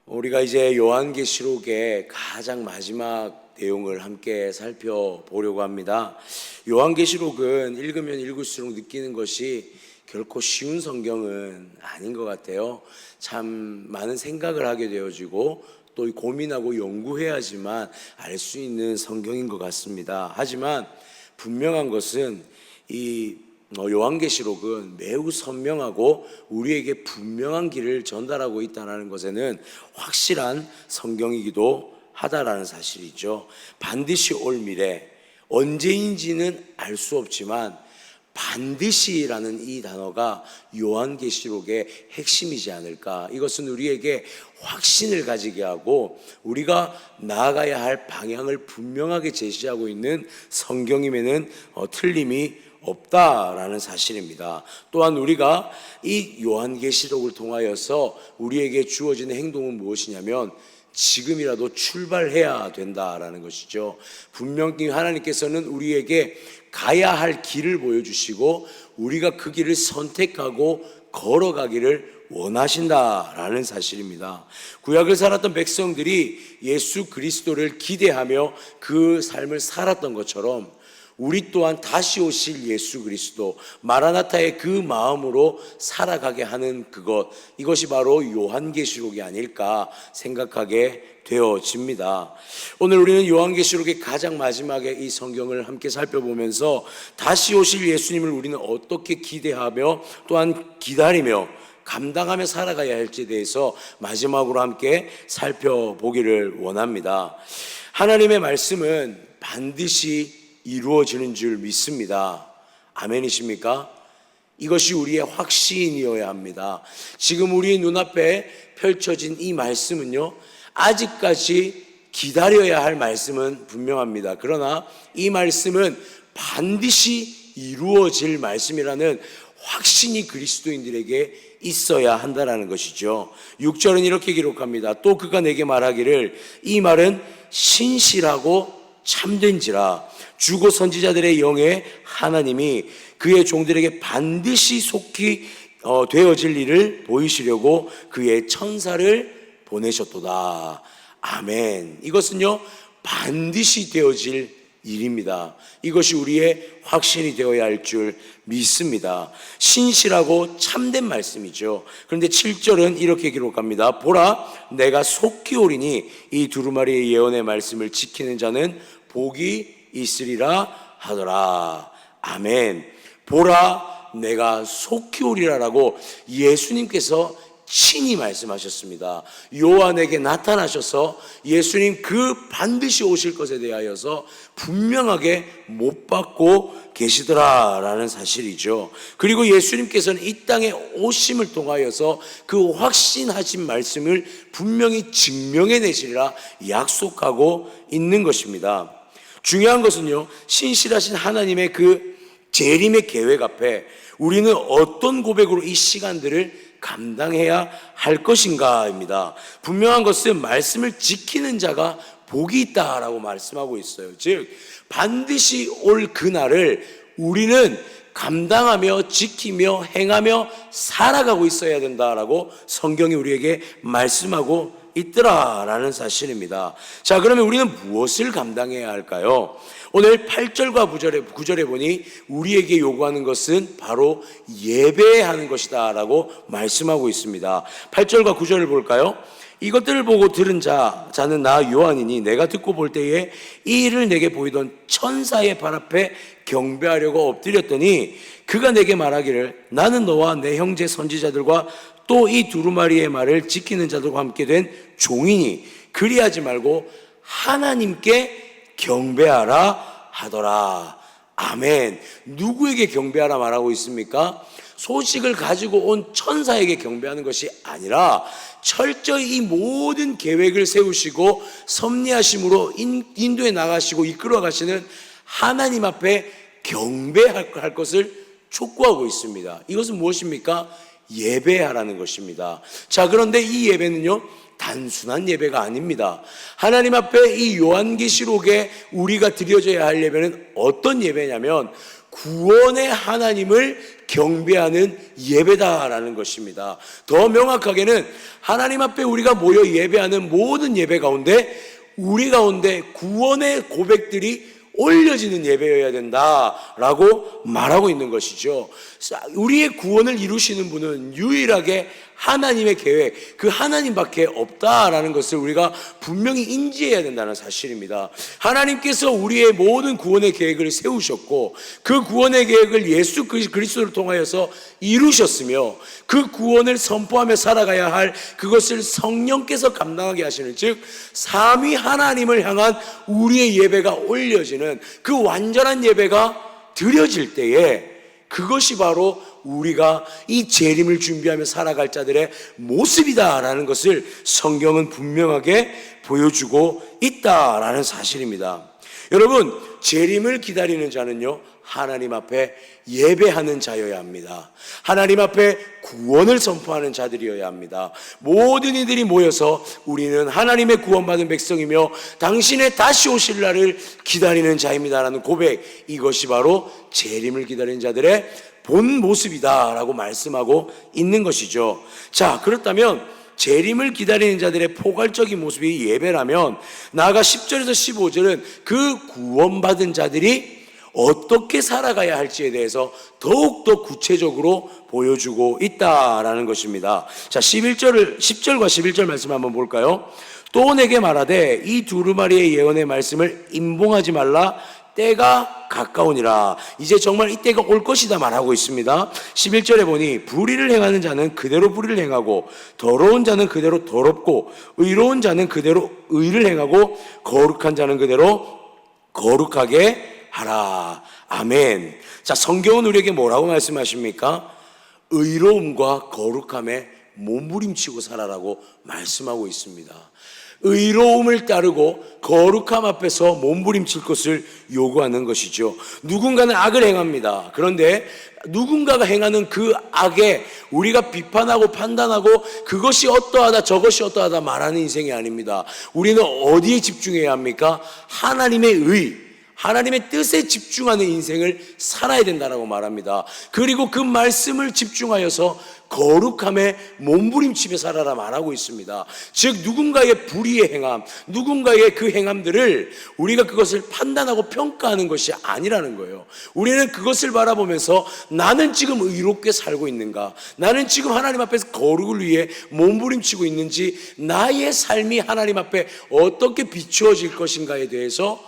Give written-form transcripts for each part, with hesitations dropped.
우리가 이제 요한계시록의 가장 마지막 내용을 함께 살펴보려고 합니다. 요한계시록은 읽으면 읽을수록 느끼는 것이 결코 쉬운 성경은 아닌 것 같아요. 참 많은 생각을 하게 되어지고 또 고민하고 연구해야지만 알 수 있는 성경인 것 같습니다. 하지만 분명한 것은 이 요한계시록은 매우 선명하고 우리에게 분명한 길을 전달하고 있다는 것에는 확실한 성경이기도 하다라는 사실이죠. 반드시 올 미래, 언제인지는 알 수 없지만 반드시라는 이 단어가 요한계시록의 핵심이지 않을까. 이것은 우리에게 확신을 가지게 하고 우리가 나아가야 할 방향을 분명하게 제시하고 있는 성경임에는 틀림이 없다라는 사실입니다. 또한 우리가 이 요한계시록을 통하여서 우리에게 주어지는 행동은 무엇이냐면 지금이라도 출발해야 된다라는 것이죠. 분명히 하나님께서는 우리에게 가야 할 길을 보여주시고 우리가 그 길을 선택하고 걸어가기를 원하신다라는 사실입니다. 구약을 살았던 백성들이 예수 그리스도를 기대하며 그 삶을 살았던 것처럼 우리 또한 다시 오실 예수 그리스도 마라나타의 그 마음으로 살아가게 하는 이것이 바로 요한계시록이 아닐까 생각하게 되어집니다. 오늘 우리는 요한계시록의 가장 마지막에 이 성경을 함께 살펴보면서 다시 오실 예수님을 우리는 어떻게 기대하며 또한 기다리며 감당하며 살아가야 할지에 대해서 마지막으로 함께 살펴보기를 원합니다. 하나님의 말씀은 반드시 이루어지는 줄 믿습니다. 아멘이십니까? 이것이 우리의 확신이어야 합니다. 지금 우리 눈앞에 펼쳐진 이 말씀은요, 아직까지 기다려야 할 말씀은 분명합니다. 그러나 이 말씀은 반드시 이루어질 말씀이라는 확신이 그리스도인들에게 있어야 한다는 것이죠. 6절은 이렇게 기록합니다. 또 그가 내게 말하기를 이 말은 신실하고 참된지라 주고 선지자들의 영에 하나님이 그의 종들에게 반드시 속히 되어질 일을 보이시려고 그의 천사를 보내셨도다. 아멘. 이것은요 반드시 되어질 일입니다. 이것이 우리의 확신이 되어야 할 줄 믿습니다. 신실하고 참된 말씀이죠. 그런데 7절은 이렇게 기록합니다. 보라 내가 속히 오리니 이 두루마리의 예언의 말씀을 지키는 자는 복이 있으리라 하더라. 아멘. 보라 내가 속히 오리라라고 예수님께서 친히 말씀하셨습니다. 요한에게 나타나셔서 예수님 그 반드시 오실 것에 대하여서 분명하게 못 받고 계시더라라는 사실이죠. 그리고 예수님께서는 이 땅에 오심을 통하여서 그 확신하신 말씀을 분명히 증명해내시리라 약속하고 있는 것입니다. 중요한 것은요, 신실하신 하나님의 그 재림의 계획 앞에 우리는 어떤 고백으로 이 시간들을 감당해야 할 것인가입니다. 분명한 것은 말씀을 지키는 자가 복이 있다라고 말씀하고 있어요. 즉 반드시 올 그날을 우리는 감당하며 지키며 행하며 살아가고 있어야 된다라고 성경이 우리에게 말씀하고 있더라라는 사실입니다. 자, 그러면 우리는 무엇을 감당해야 할까요? 오늘 8절과 9절에 보니 우리에게 요구하는 것은 바로 예배하는 것이다 라고 말씀하고 있습니다. 8절과 9절을 볼까요? 이것들을 보고 들은 자는 나 요한이니 내가 듣고 볼 때에 이 일을 내게 보이던 천사의 발 앞에 경배하려고 엎드렸더니 그가 내게 말하기를 나는 너와 내 형제 선지자들과 또 이 두루마리의 말을 지키는 자들과 함께 된 종이니 그리하지 말고 하나님께 경배하라 하더라. 아멘. 누구에게 경배하라 말하고 있습니까? 소식을 가지고 온 천사에게 경배하는 것이 아니라 철저히 이 모든 계획을 세우시고 섭리하심으로 인도해 나가시고 이끌어 가시는 하나님 앞에 경배할 것을 촉구하고 있습니다. 이것은 무엇입니까? 예배하라는 것입니다. 자, 그런데 이 예배는요 단순한 예배가 아닙니다. 하나님 앞에 이 요한계시록에 우리가 드려져야 할 예배는 어떤 예배냐면 구원의 하나님을 경배하는 예배다라는 것입니다. 더 명확하게는 하나님 앞에 우리가 모여 예배하는 모든 예배 가운데 우리 가운데 구원의 고백들이 올려지는 예배여야 된다라고 말하고 있는 것이죠. 우리의 구원을 이루시는 분은 유일하게 하나님의 계획, 그 하나님밖에 없다라는 것을 우리가 분명히 인지해야 된다는 사실입니다. 하나님께서 우리의 모든 구원의 계획을 세우셨고 그 구원의 계획을 예수 그리스도를 통하여서 이루셨으며 그 구원을 선포하며 살아가야 할 그것을 성령께서 감당하게 하시는, 즉 삼위 하나님을 향한 우리의 예배가 올려지는 그 완전한 예배가 드려질 때에 그것이 바로 우리가 이 재림을 준비하며 살아갈 자들의 모습이다라는 것을 성경은 분명하게 보여주고 있다라는 사실입니다. 여러분, 재림을 기다리는 자는요, 하나님 앞에 예배하는 자여야 합니다. 하나님 앞에 구원을 선포하는 자들이어야 합니다. 모든 이들이 모여서 우리는 하나님의 구원받은 백성이며 당신의 다시 오실 날을 기다리는 자입니다라는 고백, 이것이 바로 재림을 기다리는 자들의 본 모습이다라고 말씀하고 있는 것이죠. 자, 그렇다면 재림을 기다리는 자들의 포괄적인 모습이 예배라면 나아가 10절에서 15절은 그 구원받은 자들이 어떻게 살아가야 할지에 대해서 더욱더 구체적으로 보여주고 있다라는 것입니다. 자, 10절과 11절 말씀 한번 볼까요? 또 내게 말하되 이 두루마리의 예언의 말씀을 임봉하지 말라, 때가 가까우니라. 이제 정말 이 때가 올 것이다 말하고 있습니다. 11절에 보니 불의를 행하는 자는 그대로 불의를 행하고 더러운 자는 그대로 더럽고 의로운 자는 그대로 의를 행하고 거룩한 자는 그대로 거룩하게 하라. 아멘. 자, 성경은 우리에게 뭐라고 말씀하십니까? 의로움과 거룩함에 몸부림치고 살아라고 말씀하고 있습니다. 의로움을 따르고 거룩함 앞에서 몸부림칠 것을 요구하는 것이죠. 누군가는 악을 행합니다. 그런데 누군가가 행하는 그 악에 우리가 비판하고 판단하고 그것이 어떠하다 저것이 어떠하다 말하는 인생이 아닙니다. 우리는 어디에 집중해야 합니까? 하나님의 의, 하나님의 뜻에 집중하는 인생을 살아야 된다고 말합니다. 그리고 그 말씀을 집중하여서 거룩함에 몸부림치며 살아라 말하고 있습니다. 즉 누군가의 불의의 행함, 누군가의 그 행함들을 우리가 그것을 판단하고 평가하는 것이 아니라는 거예요. 우리는 그것을 바라보면서 나는 지금 의롭게 살고 있는가, 나는 지금 하나님 앞에서 거룩을 위해 몸부림치고 있는지, 나의 삶이 하나님 앞에 어떻게 비추어질 것인가에 대해서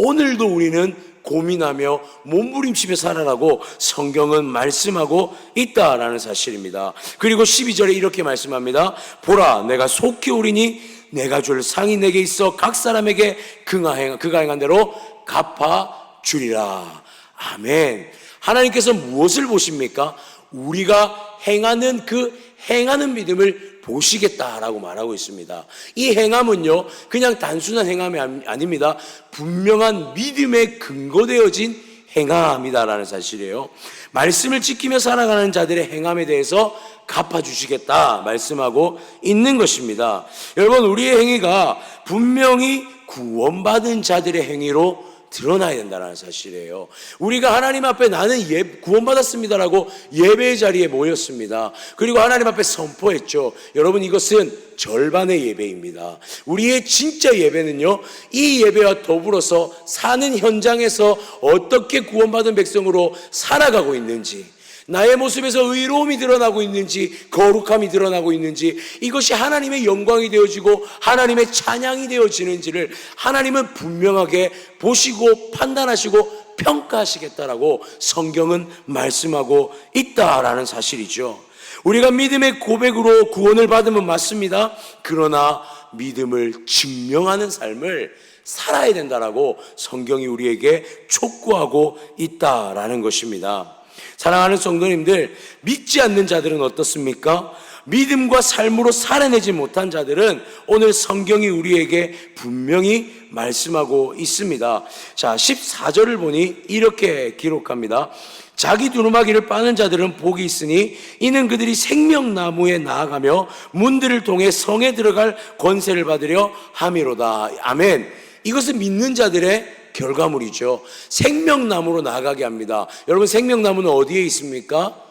오늘도 우리는 고민하며 몸부림치며 살아라고 성경은 말씀하고 있다라는 사실입니다. 그리고 12절에 이렇게 말씀합니다. 보라, 내가 속히 오리니 내가 줄 상이 내게 있어 각 사람에게 그가 행한 대로 갚아주리라. 아멘. 하나님께서 무엇을 보십니까? 우리가 행하는 그 행하는 믿음을 보시겠다라고 말하고 있습니다. 이 행함은요, 그냥 단순한 행함이 아닙니다. 분명한 믿음에 근거되어진 행함이다라는 사실이에요. 말씀을 지키며 살아가는 자들의 행함에 대해서 갚아주시겠다 말씀하고 있는 것입니다. 여러분, 우리의 행위가 분명히 구원받은 자들의 행위로 드러나야 된다는 사실이에요. 우리가 하나님 앞에 나는 구원받았습니다라고 예배의 자리에 모였습니다. 그리고 하나님 앞에 선포했죠. 여러분, 이것은 절반의 예배입니다. 우리의 진짜 예배는요, 이 예배와 더불어서 사는 현장에서 어떻게 구원받은 백성으로 살아가고 있는지, 나의 모습에서 의로움이 드러나고 있는지, 거룩함이 드러나고 있는지, 이것이 하나님의 영광이 되어지고 하나님의 찬양이 되어지는지를 하나님은 분명하게 보시고 판단하시고 평가하시겠다라고 성경은 말씀하고 있다라는 사실이죠. 우리가 믿음의 고백으로 구원을 받으면 맞습니다. 그러나 믿음을 증명하는 삶을 살아야 된다라고 성경이 우리에게 촉구하고 있다라는 것입니다. 사랑하는 성도님들, 믿지 않는 자들은 어떻습니까? 믿음과 삶으로 살아내지 못한 자들은 오늘 성경이 우리에게 분명히 말씀하고 있습니다. 자, 14절을 보니 이렇게 기록합니다. 자기 두루마기를 빠는 자들은 복이 있으니 이는 그들이 생명나무에 나아가며 문들을 통해 성에 들어갈 권세를 받으려 함이로다. 아멘. 이것은 믿는 자들의 결과물이죠. 생명나무로 나아가게 합니다. 여러분, 생명나무는 어디에 있습니까?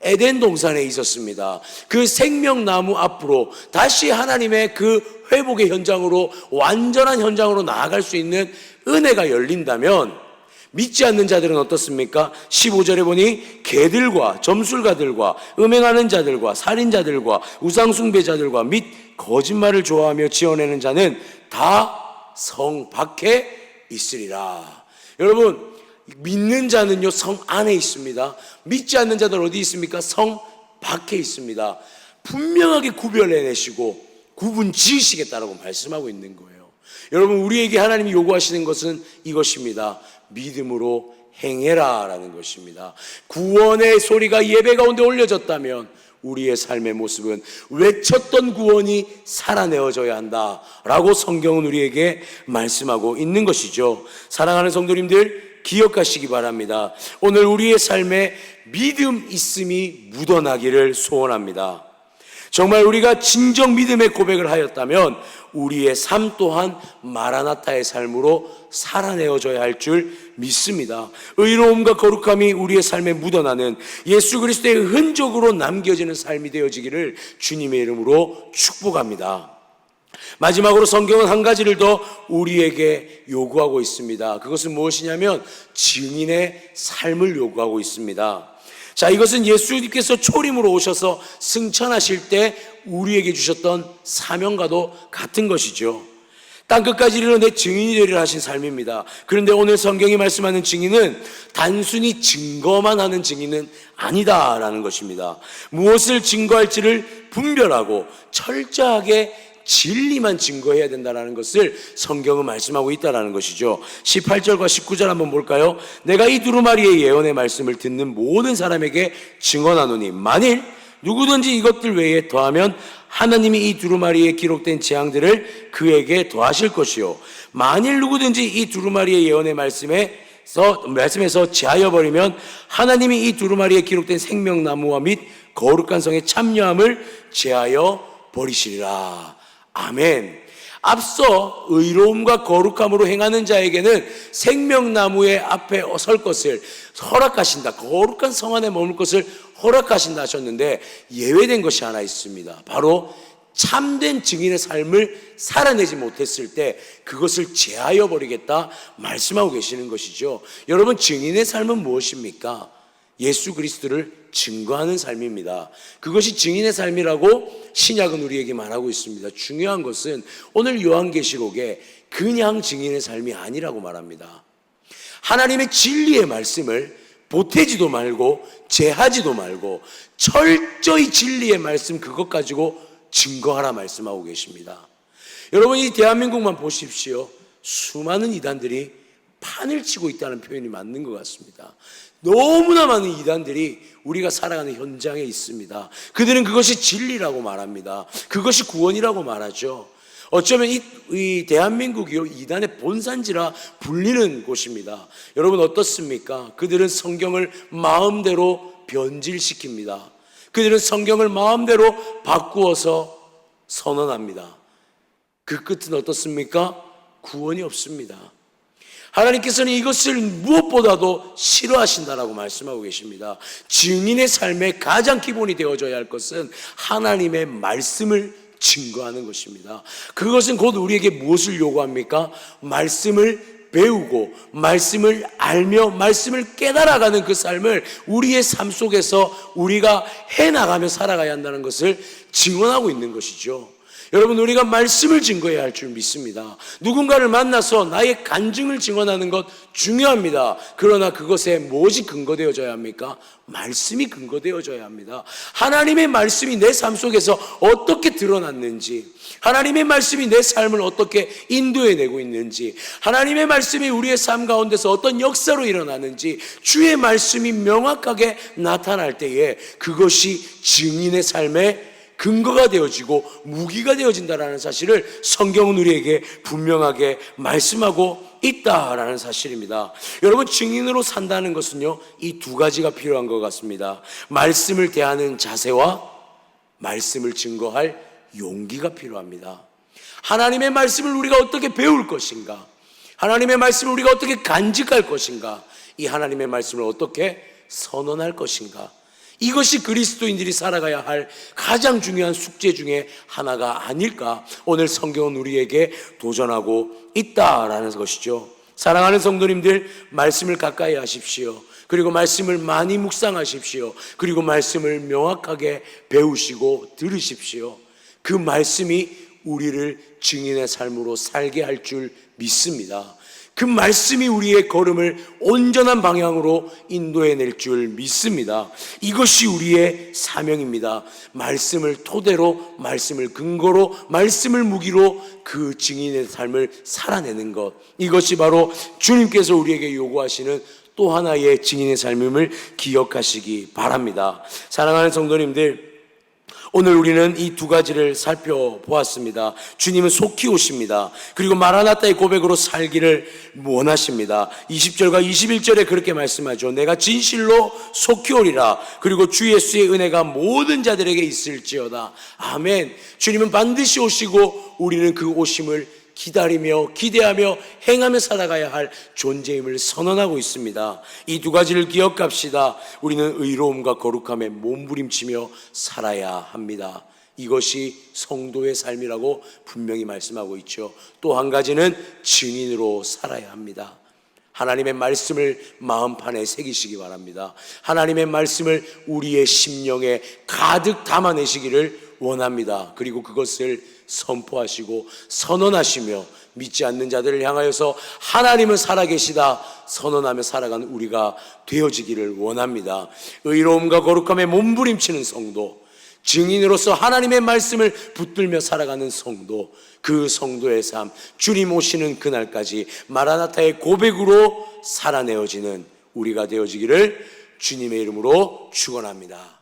에덴 동산에 있었습니다. 그 생명나무 앞으로 다시 하나님의 그 회복의 현장으로, 완전한 현장으로 나아갈 수 있는 은혜가 열린다면 믿지 않는 자들은 어떻습니까? 15절에 보니 개들과 점술가들과 음행하는 자들과 살인자들과 우상숭배자들과 및 거짓말을 좋아하며 지어내는 자는 다 성 밖에 있으리라. 여러분, 믿는 자는요 성 안에 있습니다. 믿지 않는 자들 어디 있습니까? 성 밖에 있습니다. 분명하게 구별해내시고 구분 지으시겠다라고 말씀하고 있는 거예요. 여러분, 우리에게 하나님이 요구하시는 것은 이것입니다. 믿음으로 행해라 라는 것입니다. 구원의 소리가 예배 가운데 올려졌다면 우리의 삶의 모습은 외쳤던 구원이 살아내어져야 한다라고 성경은 우리에게 말씀하고 있는 것이죠. 사랑하는 성도님들, 기억하시기 바랍니다. 오늘 우리의 삶에 믿음 있음이 묻어나기를 소원합니다. 정말 우리가 진정 믿음의 고백을 하였다면 우리의 삶 또한 마라나타의 삶으로 살아내어져야 할 줄 믿습니다. 의로움과 거룩함이 우리의 삶에 묻어나는 예수 그리스도의 흔적으로 남겨지는 삶이 되어지기를 주님의 이름으로 축복합니다. 마지막으로 성경은 한 가지를 더 우리에게 요구하고 있습니다. 그것은 무엇이냐면 증인의 삶을 요구하고 있습니다. 자, 이것은 예수님께서 초림으로 오셔서 승천하실 때 우리에게 주셨던 사명과도 같은 것이죠. 땅끝까지 이르러 내 증인이 되리라 하신 삶입니다. 그런데 오늘 성경이 말씀하는 증인은 단순히 증거만 하는 증인은 아니다라는 것입니다. 무엇을 증거할지를 분별하고 철저하게 진리만 증거해야 된다는 것을 성경은 말씀하고 있다는 것이죠. 18절과 19절 한번 볼까요? 내가 이 두루마리의 예언의 말씀을 듣는 모든 사람에게 증언하노니 만일 누구든지 이것들 외에 더하면 하나님이 이 두루마리에 기록된 재앙들을 그에게 더하실 것이요, 만일 누구든지 이 두루마리의 예언의 말씀에서 제하여 버리면 하나님이 이 두루마리에 기록된 생명나무와 및 거룩한 성의 참여함을 제하여 버리시리라. 아멘. 앞서 의로움과 거룩함으로 행하는 자에게는 생명나무의 앞에 설 것을 허락하신다, 거룩한 성 안에 머물 것을 허락하신다 하셨는데 예외된 것이 하나 있습니다. 바로 참된 증인의 삶을 살아내지 못했을 때 그것을 제하여 버리겠다 말씀하고 계시는 것이죠. 여러분, 증인의 삶은 무엇입니까? 예수 그리스도를 증거하는 삶입니다. 그것이 증인의 삶이라고 신약은 우리에게 말하고 있습니다. 중요한 것은 오늘 요한계시록에 그냥 증인의 삶이 아니라고 말합니다. 하나님의 진리의 말씀을 보태지도 말고 제하지도 말고 철저히 진리의 말씀 그것 가지고 증거하라 말씀하고 계십니다. 여러분, 이 대한민국만 보십시오. 수많은 이단들이 판을 치고 있다는 표현이 맞는 것 같습니다. 너무나 많은 이단들이 우리가 살아가는 현장에 있습니다. 그들은 그것이 진리라고 말합니다. 그것이 구원이라고 말하죠. 어쩌면 이 대한민국이요, 이단의 본산지라 불리는 곳입니다. 여러분, 어떻습니까? 그들은 성경을 마음대로 변질시킵니다. 그들은 성경을 마음대로 바꾸어서 선언합니다. 그 끝은 어떻습니까? 구원이 없습니다. 하나님께서는 이것을 무엇보다도 싫어하신다라고 말씀하고 계십니다. 증인의 삶의 가장 기본이 되어져야 할 것은 하나님의 말씀을 증거하는 것입니다. 그것은 곧 우리에게 무엇을 요구합니까? 말씀을 배우고 말씀을 알며 말씀을 깨달아가는 그 삶을 우리의 삶 속에서 우리가 해나가며 살아가야 한다는 것을 증언하고 있는 것이죠. 여러분, 우리가 말씀을 증거해야 할 줄 믿습니다. 누군가를 만나서 나의 간증을 증언하는 것 중요합니다. 그러나 그것에 무엇이 근거되어져야 합니까? 말씀이 근거되어져야 합니다. 하나님의 말씀이 내 삶 속에서 어떻게 드러났는지, 하나님의 말씀이 내 삶을 어떻게 인도해내고 있는지, 하나님의 말씀이 우리의 삶 가운데서 어떤 역사로 일어나는지 주의 말씀이 명확하게 나타날 때에 그것이 증인의 삶에 근거가 되어지고 무기가 되어진다라는 사실을 성경은 우리에게 분명하게 말씀하고 있다라는 사실입니다. 여러분, 증인으로 산다는 것은요, 이 두 가지가 필요한 것 같습니다. 말씀을 대하는 자세와 말씀을 증거할 용기가 필요합니다. 하나님의 말씀을 우리가 어떻게 배울 것인가, 하나님의 말씀을 우리가 어떻게 간직할 것인가? 이 하나님의 말씀을 어떻게 선언할 것인가? 이것이 그리스도인들이 살아가야 할 가장 중요한 숙제 중에 하나가 아닐까? 오늘 성경은 우리에게 도전하고 있다라는 것이죠. 사랑하는 성도님들, 말씀을 가까이 하십시오. 그리고 말씀을 많이 묵상하십시오. 그리고 말씀을 명확하게 배우시고 들으십시오. 그 말씀이 우리를 증인의 삶으로 살게 할 줄 믿습니다. 그 말씀이 우리의 걸음을 온전한 방향으로 인도해낼 줄 믿습니다. 이것이 우리의 사명입니다. 말씀을 토대로, 말씀을 근거로, 말씀을 무기로 그 증인의 삶을 살아내는 것, 이것이 바로 주님께서 우리에게 요구하시는 또 하나의 증인의 삶임을 기억하시기 바랍니다. 사랑하는 성도님들, 오늘 우리는 이 두 가지를 살펴보았습니다. 주님은 속히 오십니다. 그리고 마라나타의 고백으로 살기를 원하십니다. 20절과 21절에 그렇게 말씀하죠. 내가 진실로 속히 오리라. 그리고 주 예수의 은혜가 모든 자들에게 있을지어다. 아멘. 주님은 반드시 오시고 우리는 그 오심을 기다리며 기대하며 행하며 살아가야 할 존재임을 선언하고 있습니다. 이 두 가지를 기억합시다. 우리는 의로움과 거룩함에 몸부림치며 살아야 합니다. 이것이 성도의 삶이라고 분명히 말씀하고 있죠. 또 한 가지는 증인으로 살아야 합니다. 하나님의 말씀을 마음판에 새기시기 바랍니다. 하나님의 말씀을 우리의 심령에 가득 담아내시기를 원합니다. 그리고 그것을 선포하시고 선언하시며 믿지 않는 자들을 향하여서 하나님은 살아계시다 선언하며 살아가는 우리가 되어지기를 원합니다. 의로움과 거룩함에 몸부림치는 성도, 증인으로서 하나님의 말씀을 붙들며 살아가는 성도, 그 성도의 삶, 주님 오시는 그날까지 마라나타의 고백으로 살아내어지는 우리가 되어지기를 주님의 이름으로 축원합니다.